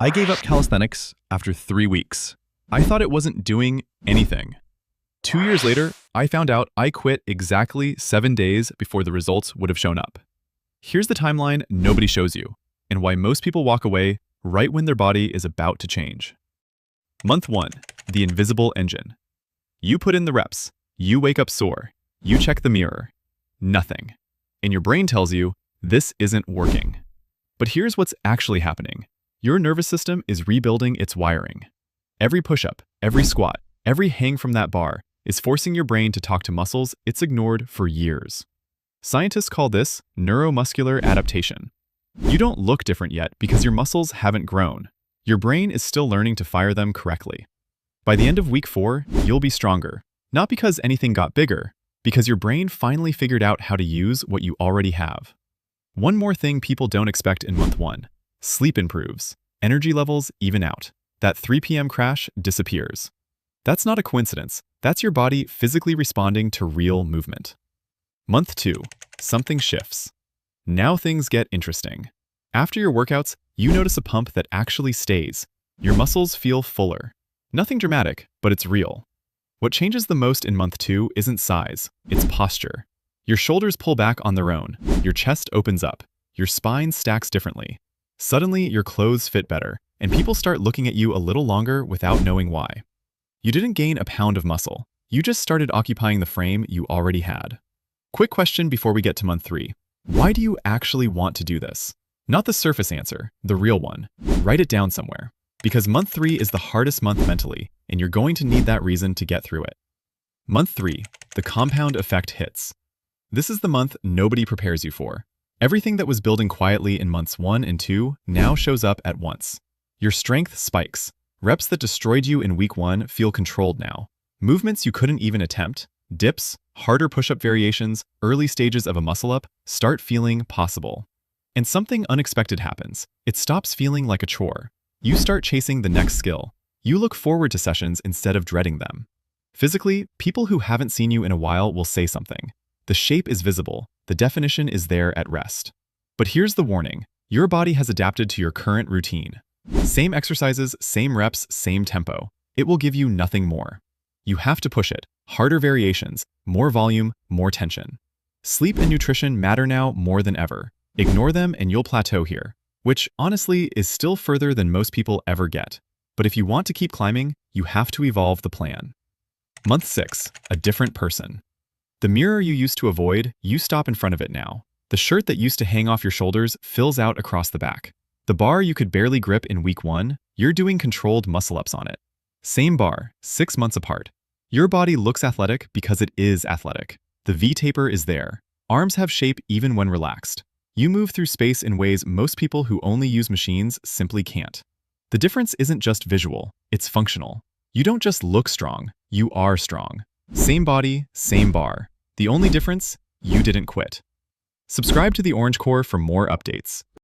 I gave up calisthenics after 3 weeks. I thought it wasn't doing anything. 2 years later, I found out I quit exactly 7 days before the results would have shown up. Here's the timeline nobody shows you, and why most people walk away right when their body is about to change. Month 1, the invisible engine. You put in the reps, you wake up sore, you check the mirror. Nothing. And your brain tells you, this isn't working. But here's what's actually happening. Your nervous system is rebuilding its wiring. Every push-up, every squat, every hang from that bar is forcing your brain to talk to muscles it's ignored for years. Scientists call this neuromuscular adaptation. You don't look different yet because your muscles haven't grown. Your brain is still learning to fire them correctly. By the end of week 4, you'll be stronger. Not because anything got bigger, because your brain finally figured out how to use what you already have. One more thing people don't expect in month 1. Sleep improves. Energy levels even out. That 3 p.m. crash disappears. That's not a coincidence. That's your body physically responding to real movement. Month 2. Something shifts. Now things get interesting. After your workouts, you notice a pump that actually stays. Your muscles feel fuller. Nothing dramatic, but it's real. What changes the most in month 2 isn't size, it's posture. Your shoulders pull back on their own, your chest opens up, your spine stacks differently. Suddenly, your clothes fit better, and people start looking at you a little longer without knowing why. You didn't gain a pound of muscle. You just started occupying the frame you already had. Quick question before we get to month 3. Why do you actually want to do this? Not the surface answer, the real one. Write it down somewhere. Because month 3 is the hardest month mentally, and you're going to need that reason to get through it. Month 3. The compound effect hits. This is the month nobody prepares you for. Everything that was building quietly in months 1 and 2 now shows up at once. Your strength spikes. Reps that destroyed you in week 1 feel controlled now. Movements you couldn't even attempt, dips, harder push-up variations, early stages of a muscle-up, start feeling possible. And something unexpected happens. It stops feeling like a chore. You start chasing the next skill. You look forward to sessions instead of dreading them. Physically, people who haven't seen you in a while will say something. The shape is visible. The definition is there at rest. But here's the warning. Your body has adapted to your current routine. Same exercises, same reps, same tempo. It will give you nothing more. You have to push it. Harder variations, more volume, more tension. Sleep and nutrition matter now more than ever. Ignore them and you'll plateau here, which honestly is still further than most people ever get. But if you want to keep climbing, you have to evolve the plan. Month 6, a different person. The mirror you used to avoid, you stop in front of it now. The shirt that used to hang off your shoulders fills out across the back. The bar you could barely grip in week 1, you're doing controlled muscle-ups on it. Same bar, 6 months apart. Your body looks athletic because it is athletic. The V-taper is there. Arms have shape even when relaxed. You move through space in ways most people who only use machines simply can't. The difference isn't just visual, it's functional. You don't just look strong, you are strong. Same body, same bar. The only difference, you didn't quit. Subscribe to the Orange Core for more updates.